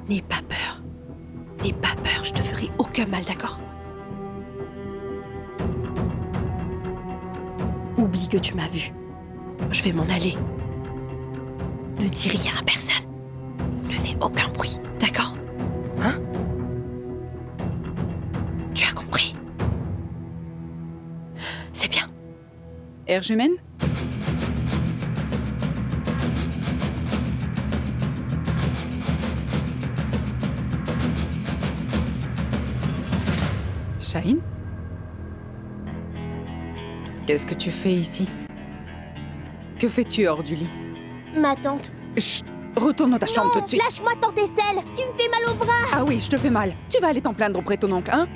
N'aie pas peur. N'aie pas peur, je te ferai aucun mal, d'accord? Oublie que tu m'as vu. Je vais m'en aller. Ne dis rien à personne. Ne fais aucun bruit, d'accord? Hein? Tu as compris? C'est bien. Erjumène? Shahine? Qu'est-ce que tu fais ici? Que fais-tu hors du lit? Ma tante. Chut! Retourne dans ta chambre tout de suite! Lâche-moi, tante Estelle. Tu me fais mal au bras. Ah oui, je te fais mal. Tu vas aller t'en plaindre auprès de ton oncle, hein?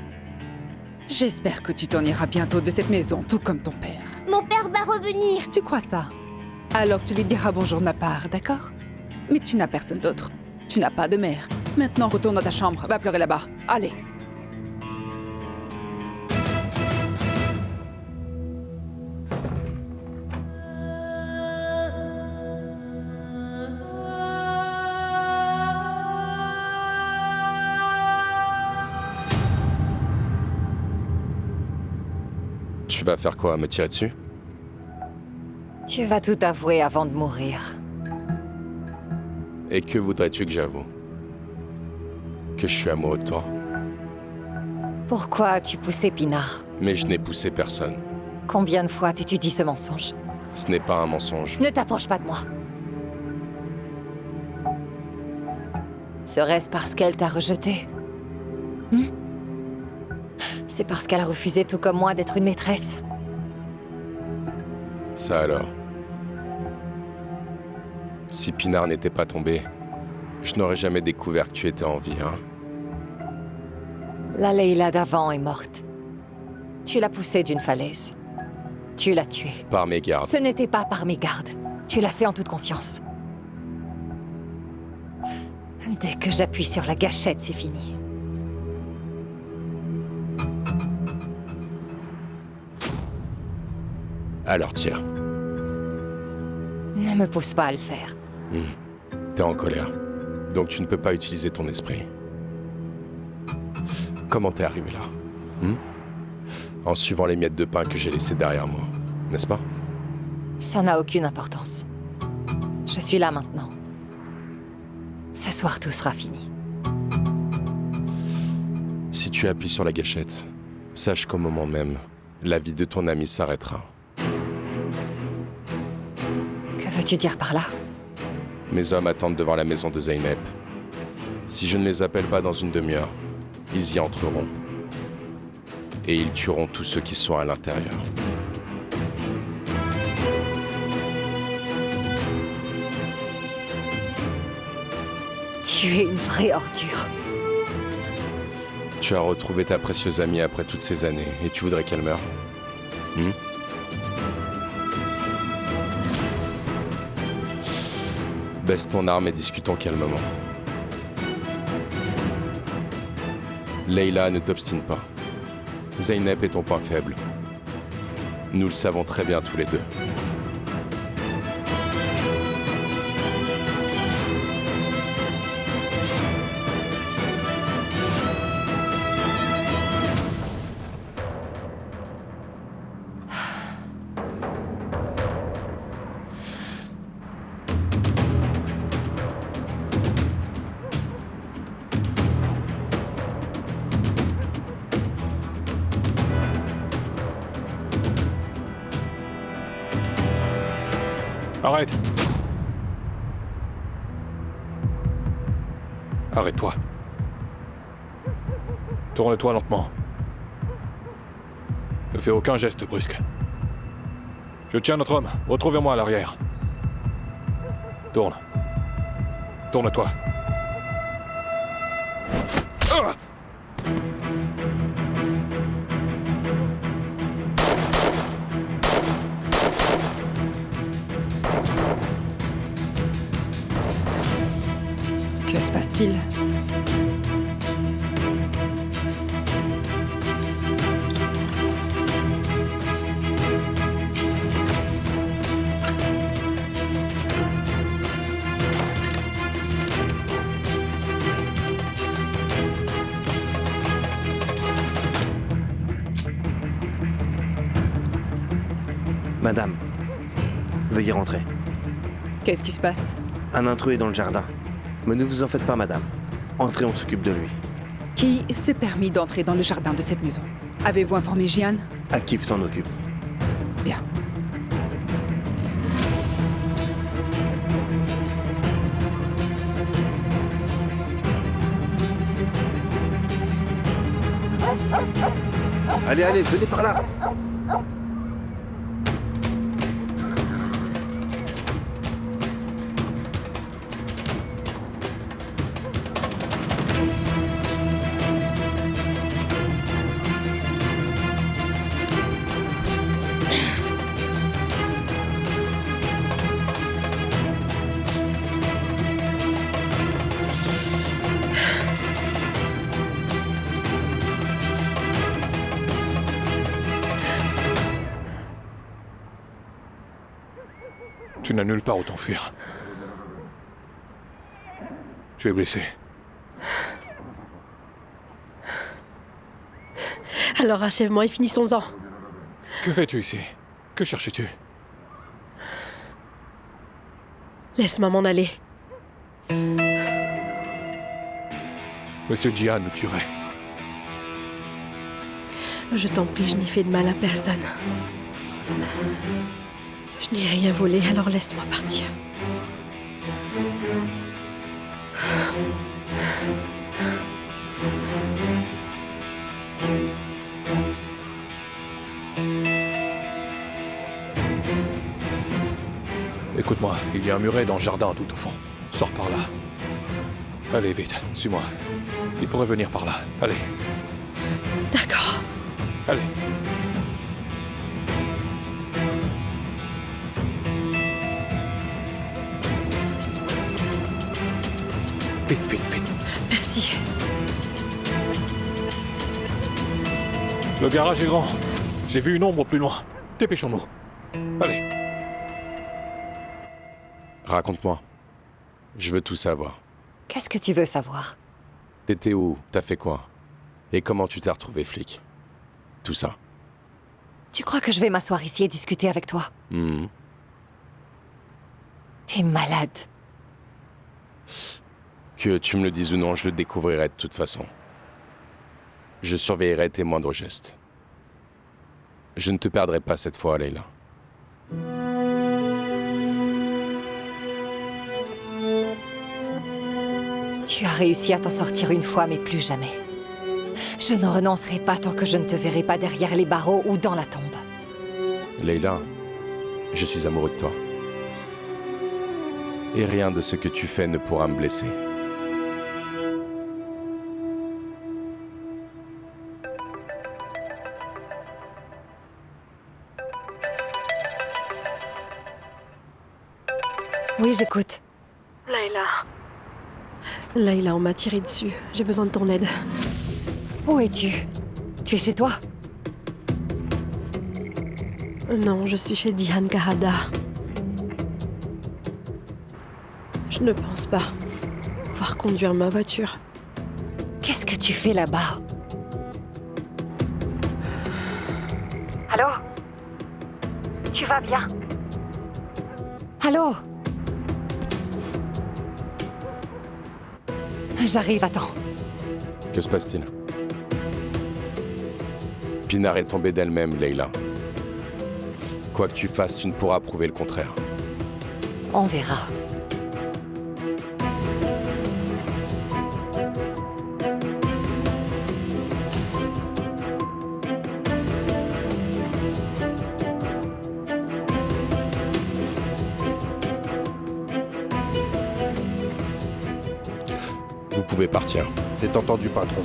J'espère que tu t'en iras bientôt de cette maison, tout comme ton père. Mon père va revenir. Tu crois ça? Alors tu lui diras bonjour de ma part, d'accord? Mais tu n'as personne d'autre. Tu n'as pas de mère. Maintenant, retourne dans ta chambre. Va pleurer là-bas. Allez! Tu vas faire quoi, me tirer dessus? Tu vas tout avouer avant de mourir. Et que voudrais-tu que j'avoue? Que je suis amoureux de toi? Pourquoi as-tu poussé Pinard? Mais je n'ai poussé personne. Combien de fois t'es-tu dit ce mensonge? Ce n'est pas un mensonge. Ne t'approche pas de moi. Serait-ce parce qu'elle t'a rejeté? C'est parce qu'elle a refusé tout comme moi d'être une maîtresse? Ça alors. Si Pinard n'était pas tombé, je n'aurais jamais découvert que tu étais en vie, hein? La Leila d'avant est morte. Tu l'as poussée d'une falaise. Tu l'as tuée. Par mes gardes. Ce n'était pas par mes gardes. Tu l'as fait en toute conscience. Dès que j'appuie sur la gâchette, c'est fini. Alors tire. Ne me pousse pas à le faire. T'es en colère. Donc tu ne peux pas utiliser ton esprit. Comment t'es arrivé là? En suivant les miettes de pain que j'ai laissées derrière moi, n'est-ce pas? Ça n'a aucune importance. Je suis là maintenant. Ce soir, tout sera fini. Si tu appuies sur la gâchette, sache qu'au moment même, la vie de ton ami s'arrêtera. Que veux-tu dire par là? Mes hommes attendent devant la maison de Zeynep. Si je ne les appelle pas dans une demi-heure, ils y entreront. Et ils tueront tous ceux qui sont à l'intérieur. Tu es une vraie ordure. Tu as retrouvé ta précieuse amie après toutes ces années, et tu voudrais qu'elle meure? Baisse ton arme et discutons calmement. Leila, ne t'obstine pas. Zeynep est ton point faible. Nous le savons très bien tous les deux. Arrête! Arrête-toi. Tourne-toi lentement. Ne fais aucun geste brusque. Je tiens notre homme. Retrouvez-moi à l'arrière. Tourne. Tourne-toi. Ah! Que se passe-t-il? Madame, veuillez rentrer. Qu'est-ce qui se passe? Un intrus est dans le jardin. Mais ne vous en faites pas, madame. Entrez, on s'occupe de lui. Qui s'est permis d'entrer dans le jardin de cette maison? Avez-vous informé Jian? Akif s'en occupe. Bien. Allez, allez, venez par là. Tu n'as nulle part où t'enfuir. Tu es blessé. Alors achèvement et finissons-en. Que fais-tu ici? Que cherches-tu? Laisse-moi m'en aller. Monsieur Jian nous tuerait. Je t'en prie, je n'ai fait de mal à personne. Je n'ai rien volé, alors laisse-moi partir. Écoute-moi, il y a un muret dans le jardin tout au fond. Sors par là. Allez, vite, suis-moi. Il pourrait venir par là. Allez, D'accord. allez. Vite, vite, vite. Merci. Le garage est grand. J'ai vu une ombre plus loin. Dépêchons-nous. Allez. Raconte-moi. Je veux tout savoir. Qu'est-ce que tu veux savoir? T'étais où? T'as fait quoi? Et comment tu t'es retrouvé flic? Tout ça. Tu crois que je vais m'asseoir ici et discuter avec toi? T'es malade. Que tu me le dises ou non, je le découvrirai de toute façon. Je surveillerai tes moindres gestes. Je ne te perdrai pas cette fois, Layla. Tu as réussi à t'en sortir une fois, mais plus jamais. Je ne renoncerai pas tant que je ne te verrai pas derrière les barreaux ou dans la tombe. Layla, je suis amoureux de toi. Et rien de ce que tu fais ne pourra me blesser. Oui, j'écoute. Layla, on m'a tiré dessus. J'ai besoin de ton aide. Où es-tu? Tu es chez toi? Non, je suis chez Jian Karada. Je ne pense pas pouvoir conduire ma voiture. Qu'est-ce que tu fais là-bas? Allô? Tu vas bien? Allô? J'arrive, attends. Que se passe-t-il? Pinar est tombée d'elle-même, Layla. Quoi que tu fasses, tu ne pourras prouver le contraire. On verra. Vous pouvez partir. C'est entendu, patron.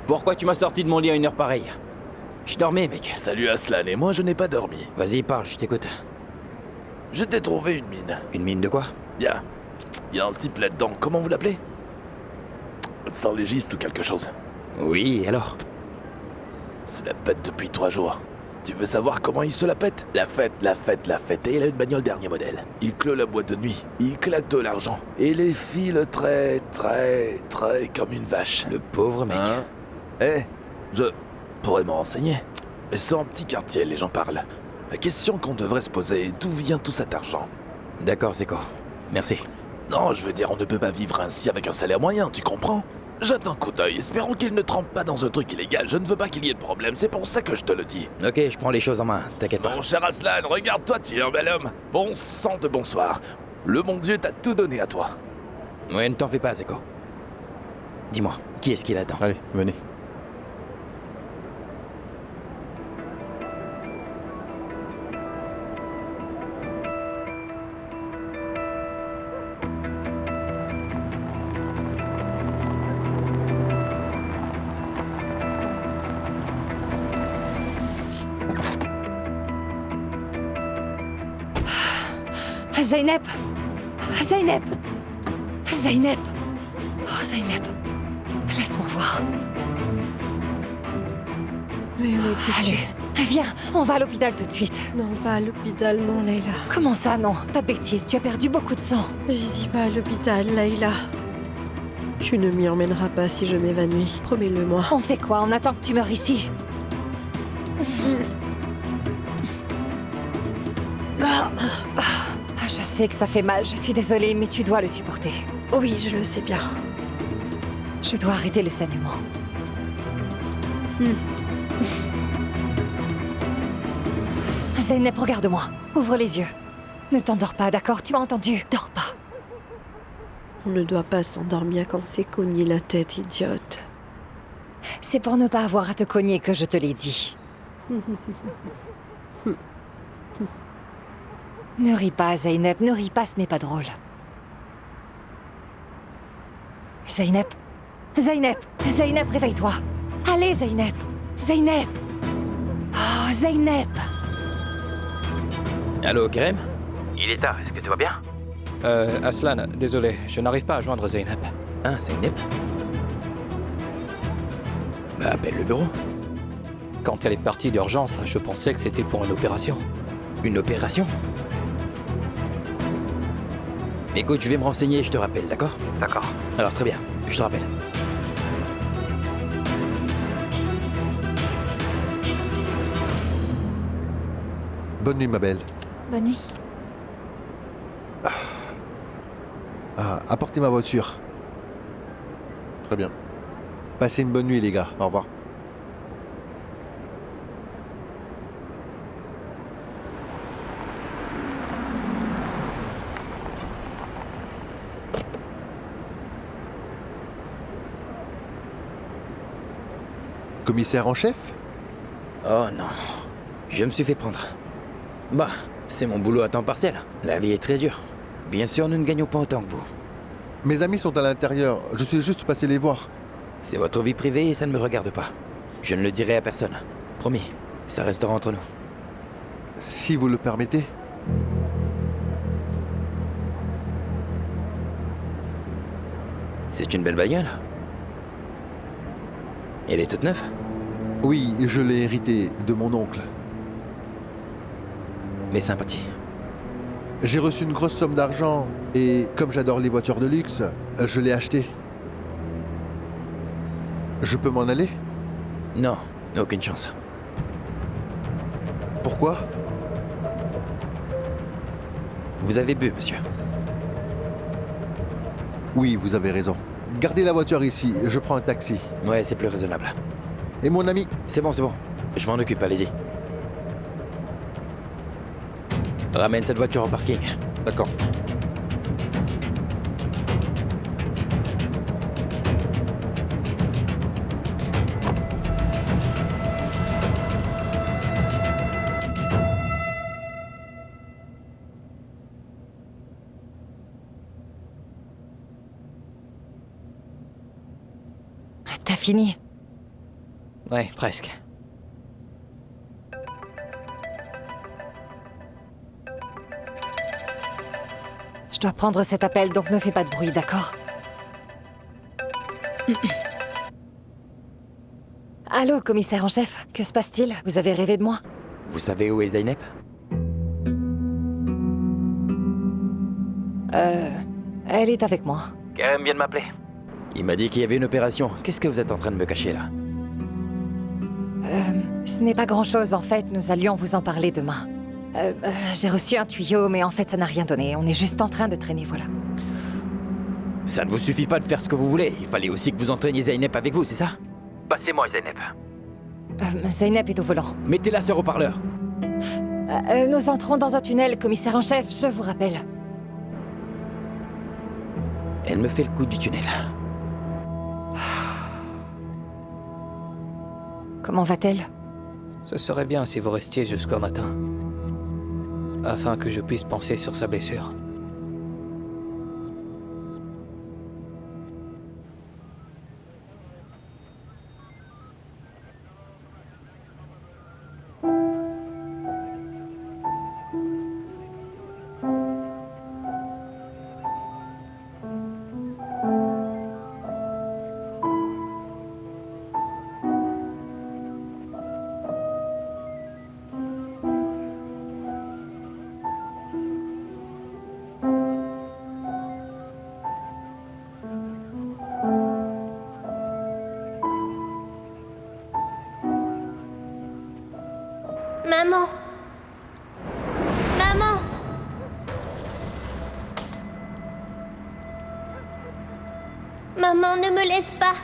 Pourquoi tu m'as sorti de mon lit à une heure pareille? Je dormais, mec. Salut Aslan, et moi je n'ai pas dormi. Vas-y, parle, je t'écoute. Je t'ai trouvé une mine. Une mine de quoi? Y a un type là-dedans, comment vous l'appelez? Sans légiste ou quelque chose. Oui, alors? Se la pète depuis 3 jours. Tu veux savoir comment il se la pète? La fête. Et il a une bagnole dernier modèle. Il clôt la boîte de nuit. Il claque de l'argent. Et les file très comme une vache. Le pauvre mec. Je pourrais m'en renseigner. C'est en petit quartier, les gens parlent. La question qu'on devrait se poser est d'où vient tout cet argent? D'accord, c'est quoi? Merci. Non, je veux dire, on ne peut pas vivre ainsi avec un salaire moyen, tu comprends? Jette un coup d'œil, espérons qu'il ne trempe pas dans un truc illégal. Je ne veux pas qu'il y ait de problème, c'est pour ça que je te le dis. Ok, je prends les choses en main, t'inquiète pas. Mon cher Aslan, regarde-toi, tu es un bel homme. Bon sang de bonsoir. Le bon Dieu t'a tout donné à toi. Ouais, ne t'en fais pas, Zeko. Dis-moi, qui est-ce qui est là-dedans? Allez, venez. Zeynep! Zeynep! Zeynep! Oh, Zeynep! Laisse-moi voir. Mais où es-tu? Allez, viens, on va à l'hôpital tout de suite. Non, pas à l'hôpital, non, Layla. Comment ça, non? Pas de bêtises, tu as perdu beaucoup de sang. J'ai dit pas à l'hôpital, Layla. Tu ne m'y emmèneras pas si je m'évanouis. Promets-le-moi. On fait quoi? On attend que tu meurs ici? Je sais que ça fait mal, je suis désolée, mais tu dois le supporter. Oui, je le sais bien. Je dois arrêter le saignement. Zeynep, regarde-moi. Ouvre les yeux. Ne t'endors pas, d'accord? Tu as entendu? Dors pas. On ne doit pas s'endormir quand c'est cogné la tête, idiote. C'est pour ne pas avoir à te cogner que je te l'ai dit. Ne ris pas, Zeynep, ne ris pas, ce n'est pas drôle. Zeynep, Zeynep, Zeynep, réveille-toi. Allez, Zeynep, Zeynep. Oh, Zeynep. Allô, Kerem? Il est tard, est-ce que tu vas bien? Aslan, désolé, je n'arrive pas à joindre Zeynep. Hein, Zeynep? Bah, appelle le bureau. Quand elle est partie d'urgence, je pensais que c'était pour une opération. Une opération? Écoute, je vais me renseigner et je te rappelle, d'accord? D'accord. Alors, très bien, je te rappelle. Bonne nuit, ma belle. Bonne nuit. Apportez ma voiture. Très bien. Passez une bonne nuit, les gars. Au revoir. Commissaire en chef? Oh non, je me suis fait prendre. Bah, c'est mon boulot à temps partiel. La vie est très dure. Bien sûr, nous ne gagnons pas autant que vous. Mes amis sont à l'intérieur. Je suis juste passé les voir. C'est votre vie privée et ça ne me regarde pas. Je ne le dirai à personne. Promis, ça restera entre nous. Si vous le permettez. C'est une belle bagnole. Elle est toute neuve? Oui, je l'ai hérité de mon oncle. Mais sympathie. J'ai reçu une grosse somme d'argent et comme j'adore les voitures de luxe, je l'ai achetée. Je peux m'en aller? Non, aucune chance. Pourquoi? Vous avez bu, monsieur. Oui, vous avez raison. Gardez la voiture ici, je prends un taxi. Ouais, c'est plus raisonnable. Et mon ami? C'est bon, c'est bon. Je m'en occupe, allez-y. Ramène cette voiture au parking. D'accord. T'as fini? Ouais, presque. Je dois prendre cet appel, donc ne fais pas de bruit, d'accord? Allô, commissaire en chef, que se passe-t-il? Vous avez rêvé de moi? Vous savez où est Zeynep? Elle est avec moi. Karim vient de m'appeler. Il m'a dit qu'il y avait une opération. Qu'est-ce que vous êtes en train de me cacher là? Ce n'est pas grand-chose, en fait, nous allions vous en parler demain. J'ai reçu un tuyau, mais en fait, ça n'a rien donné. On est juste en train de traîner, voilà. Ça ne vous suffit pas de faire ce que vous voulez. Il fallait aussi que vous entraîniez Zeynep avec vous, c'est ça? Passez-moi Zeynep. Zeynep est au volant. Mettez-la sur haut-parleur. Nous entrons dans un tunnel, commissaire en chef, je vous rappelle. Elle me fait le coup du tunnel. Comment va-t-elle? Ce serait bien si vous restiez jusqu'au matin, afin que je puisse penser sur sa blessure. Maman! Maman! Maman, ne me laisse pas!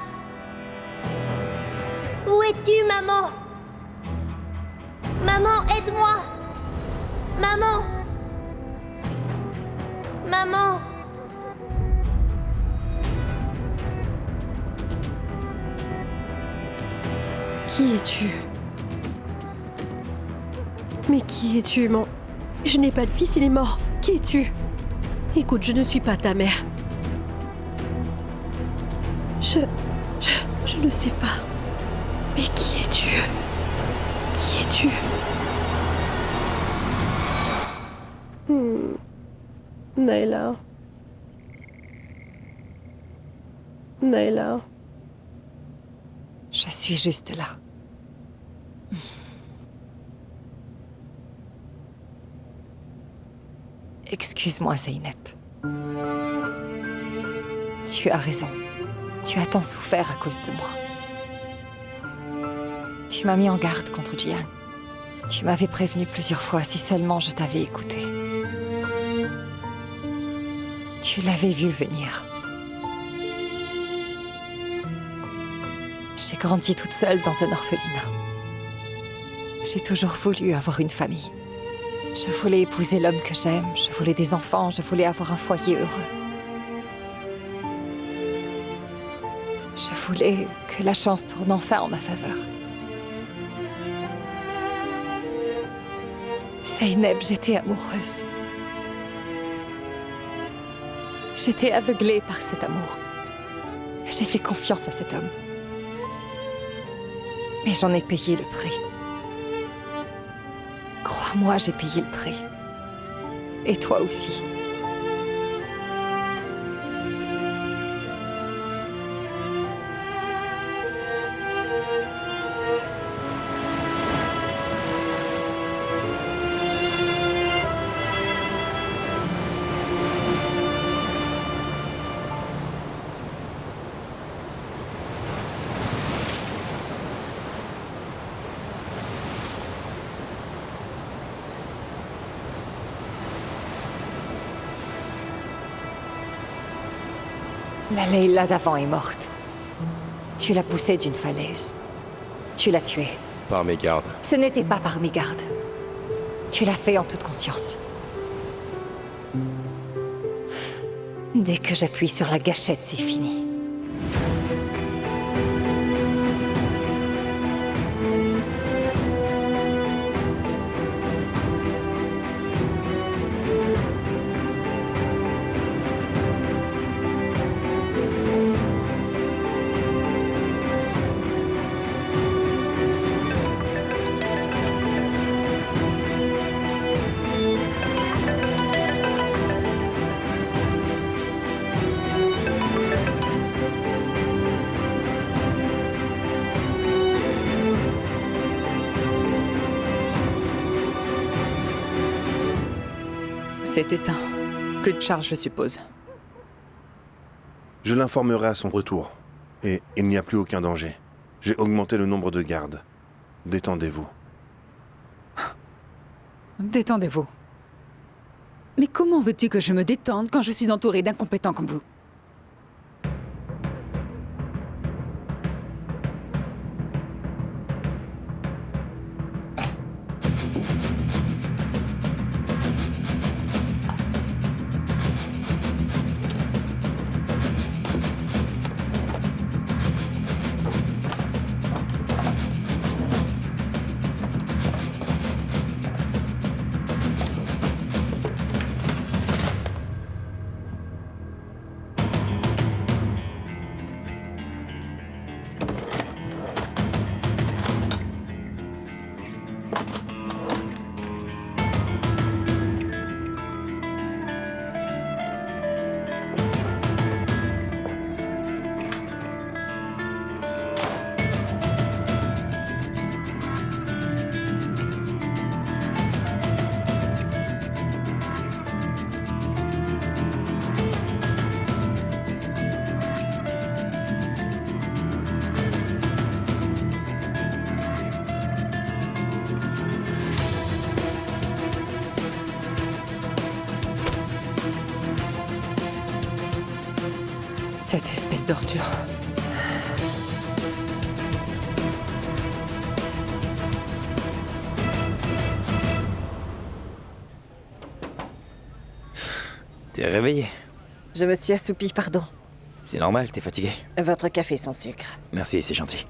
Où es-tu, maman? Maman, aide-moi! Maman! Maman! Qui es-tu? Mais qui es-tu, mon... Je n'ai pas de fils, il est mort. Qui es-tu? Écoute, je ne suis pas ta mère. Je ne sais pas. Mais qui es-tu? Qui es-tu? Naila. Naila. Je suis juste là. Excuse-moi, Zeynep. Tu as raison. Tu as tant souffert à cause de moi. Tu m'as mis en garde contre Jian. Tu m'avais prévenu plusieurs fois, si seulement je t'avais écouté. Tu l'avais vu venir. J'ai grandi toute seule dans un orphelinat. J'ai toujours voulu avoir une famille. Je voulais épouser l'homme que j'aime, je voulais des enfants, je voulais avoir un foyer heureux. Je voulais que la chance tourne enfin en ma faveur. Zeynep, j'étais amoureuse. J'étais aveuglée par cet amour. J'ai fait confiance à cet homme. Mais j'en ai payé le prix. Crois-moi, j'ai payé le prix. Et toi aussi. La Leila d'avant est morte. Tu l'as poussée d'une falaise. Tu l'as tuée. Par mes gardes. Ce n'était pas par mes gardes. Tu l'as fait en toute conscience. Dès que j'appuie sur la gâchette, c'est fini. C'est éteint. Plus de charge, je suppose. Je l'informerai à son retour. Et il n'y a plus aucun danger. J'ai augmenté le nombre de gardes. Détendez-vous. Détendez-vous. Mais comment veux-tu que je me détende quand je suis entourée d'incompétents comme vous? Cette espèce d'ordure. T'es réveillé? Je me suis assoupie, pardon. C'est normal, t'es fatigué. Votre café sans sucre. Merci, c'est gentil.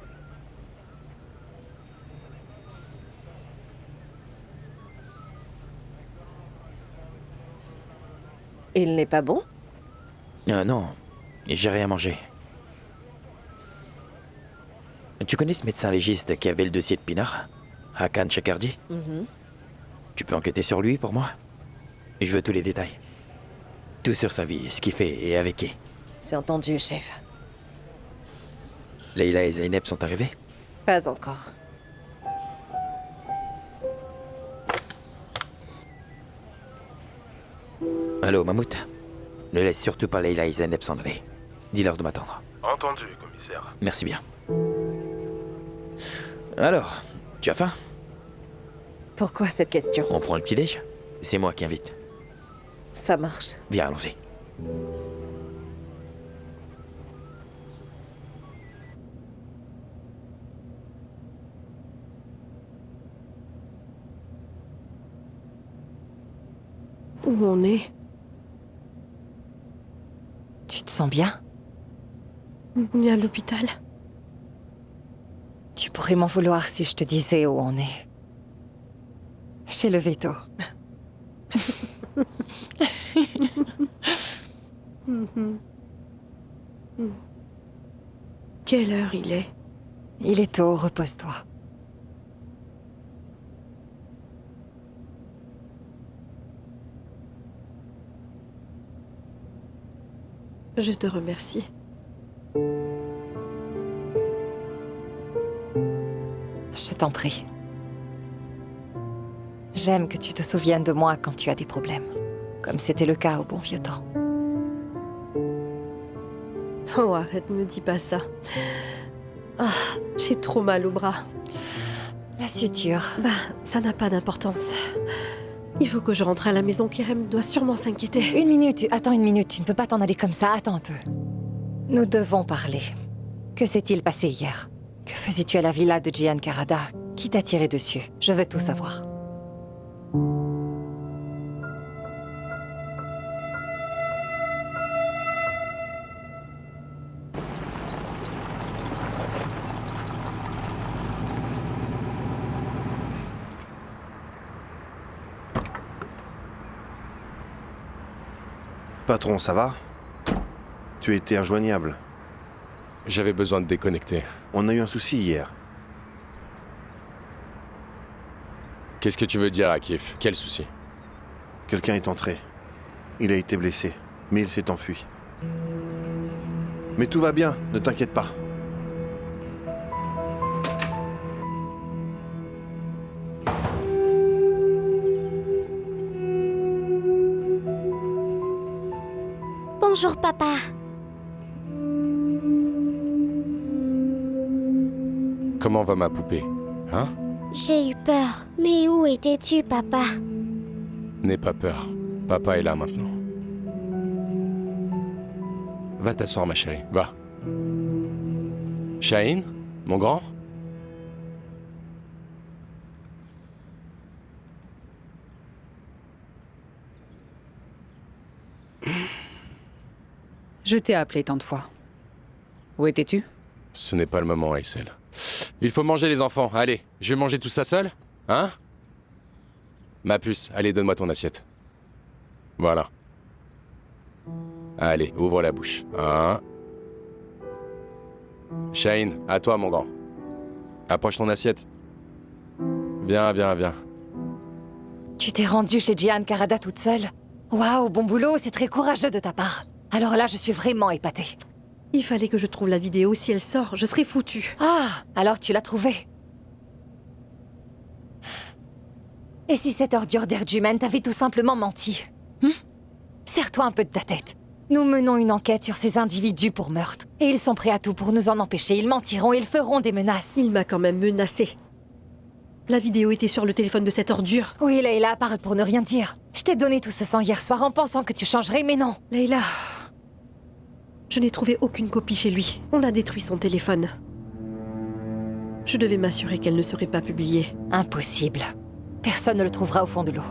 Il n'est pas bon? Non, j'ai rien mangé. Tu connais ce médecin légiste qui avait le dossier de Pinar? Hakan Chakardi? Tu peux enquêter sur lui pour moi? Je veux tous les détails. Tout sur sa vie, ce qu'il fait et avec qui. C'est entendu, chef. Leila et Zeynep sont arrivés? Pas encore. Allô, Mammouth? Ne laisse surtout pas Leila et Zeynep s'en aller. Dis-leur de m'attendre. Entendu, commissaire. Merci bien. Alors, tu as faim? Pourquoi cette question? On prend le petit-déj? C'est moi qui invite. Ça marche. Viens, allons-y. Où on est? Tu te sens bien? On est à l'hôpital. Tu pourrais m'en vouloir si je te disais où on est. Chez le veto. Quelle heure il est? Il est tôt, repose-toi. Je te remercie. Je t'en prie. J'aime que tu te souviennes de moi quand tu as des problèmes, comme c'était le cas au bon vieux temps. Oh, arrête, me dis pas ça. Ah, j'ai trop mal au bras. La suture. Bah, ça n'a pas d'importance. Il faut que je rentre à la maison, Kerem doit sûrement s'inquiéter. Une minute, attends une minute, tu ne peux pas t'en aller comme ça, attends un peu. Nous devons parler. Que s'est-il passé hier? Que faisais-tu à la villa de Gian Karada? Qui t'a tiré dessus? Je veux tout savoir. Patron, ça va? Tu as été injoignable. J'avais besoin de déconnecter. On a eu un souci hier. Qu'est-ce que tu veux dire, Akif? Quel souci? Quelqu'un est entré. Il a été blessé, mais il s'est enfui. Mais tout va bien, ne t'inquiète pas. Bonjour, papa. Comment va ma poupée? Hein? J'ai eu peur. Mais où étais-tu, papa? N'aie pas peur. Papa est là maintenant. Va t'asseoir, ma chérie. Va. Shaheen, mon grand? Je t'ai appelé tant de fois. Où étais-tu? Ce n'est pas le moment, Aysel. Il faut manger, les enfants. Allez, je vais manger tout ça seul? Hein? Ma puce, allez, donne-moi ton assiette. Voilà. Allez, ouvre la bouche. Hein? Shaheen, à toi, mon grand. Approche ton assiette. Viens, viens, viens. Tu t'es rendue chez Gian Karada toute seule? Waouh, bon boulot, c'est très courageux de ta part. Alors là, je suis vraiment épatée. Il fallait que je trouve la vidéo. Si elle sort, je serai foutue. Ah, alors tu l'as trouvée. Et si cette ordure d'Erjumen t'avait tout simplement menti? Serre-toi un peu de ta tête. Nous menons une enquête sur ces individus pour meurtre. Et ils sont prêts à tout pour nous en empêcher. Ils mentiront, ils feront des menaces. Il m'a quand même menacée. La vidéo était sur le téléphone de cette ordure. Oui, Leila, parle pour ne rien dire. Je t'ai donné tout ce sang hier soir en pensant que tu changerais, mais non. Leila... Je n'ai trouvé aucune copie chez lui. On a détruit son téléphone. Je devais m'assurer qu'elle ne serait pas publiée. Impossible. Personne ne le trouvera au fond de l'eau.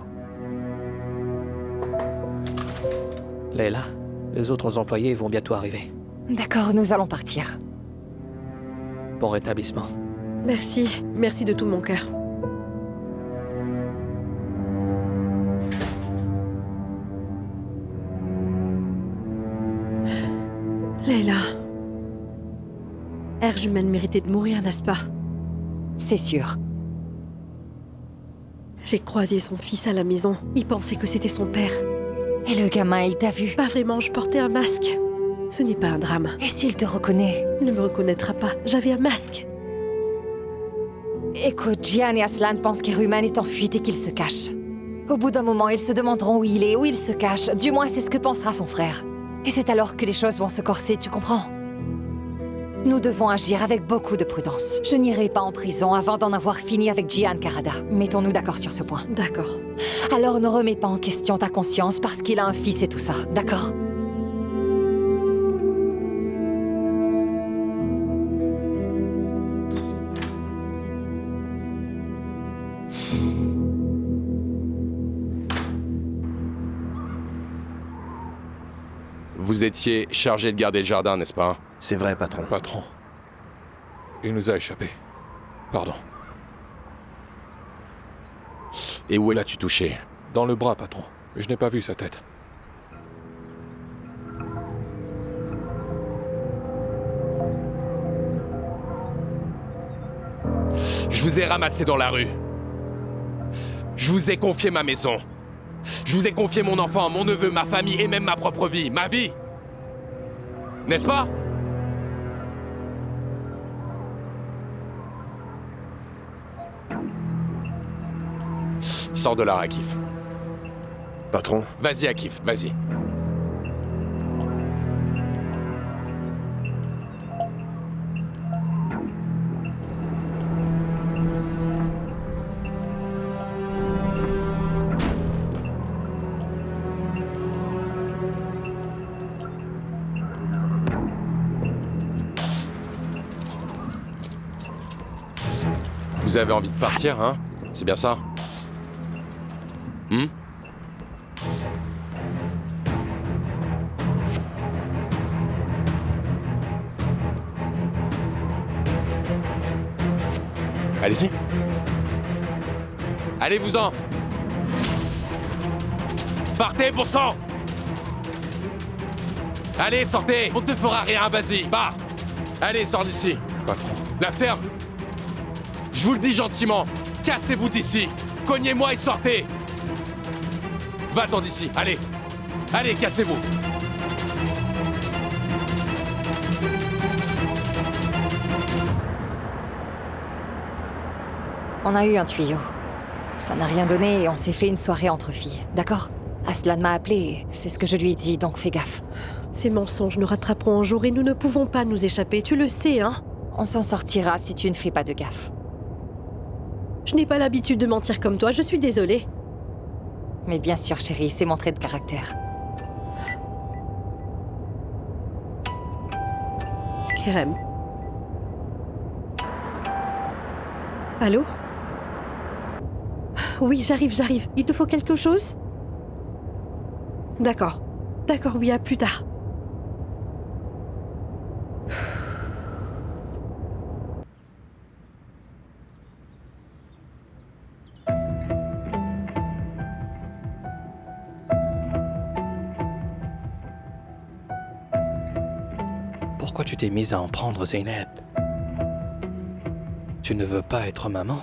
Leila, les autres employés vont bientôt arriver. D'accord, nous allons partir. Bon rétablissement. Merci. Merci de tout mon cœur. Leila. Erjumen méritait de mourir, n'est-ce pas? C'est sûr. J'ai croisé son fils à la maison. Il pensait que c'était son père. Et le gamin, il t'a vu? Pas vraiment, je portais un masque. Ce n'est pas un drame. Et s'il te reconnaît? Il ne me reconnaîtra pas. J'avais un masque. Écoute, Gian et Aslan pensent qu'Erjumen est en fuite et qu'il se cache. Au bout d'un moment, ils se demanderont où il est, où il se cache. Du moins, c'est ce que pensera son frère. Et c'est alors que les choses vont se corser, tu comprends? Nous devons agir avec beaucoup de prudence. Je n'irai pas en prison avant d'en avoir fini avec Gian Karada. Mettons-nous d'accord sur ce point. D'accord. Alors ne remets pas en question ta conscience parce qu'il a un fils et tout ça, d'accord? Vous étiez chargé de garder le jardin, n'est-ce pas? C'est vrai, patron. Patron. Il nous a échappé. Pardon. Et où l'as-tu touché? Dans le bras, patron. Mais je n'ai pas vu sa tête. Je vous ai ramassé dans la rue. Je vous ai confié ma maison. Je vous ai confié mon enfant, mon neveu, ma famille et même ma propre vie. Ma vie! N'est-ce pas? Sors de là, Akif. Patron? Vas-y, Akif, vas-y. Vous avez envie de partir, hein? C'est bien ça? Allez-y. Allez-vous-en. Partez, bon sang. Allez, sortez. On ne te fera rien, vas-y. Pars. Allez, sors d'ici. Patron. La ferme. Je vous le dis gentiment. Cassez-vous d'ici. Cognez-moi et sortez. Va-t'en d'ici. Allez. Allez, cassez-vous. On a eu un tuyau. Ça n'a rien donné et on s'est fait une soirée entre filles, d'accord? Aslan m'a appelé, c'est ce que je lui ai dit, donc fais gaffe. Ces mensonges nous rattraperont un jour et nous ne pouvons pas nous échapper, tu le sais, hein? On s'en sortira si tu ne fais pas de gaffe. Je n'ai pas l'habitude de mentir comme toi, je suis désolée. Mais bien sûr, chérie, c'est mon trait de caractère. Kerem. Allô? Oui, j'arrive. Il te faut quelque chose? D'accord, oui, à plus tard. Pourquoi tu t'es mise à en prendre, Zeynep? Tu ne veux pas être maman?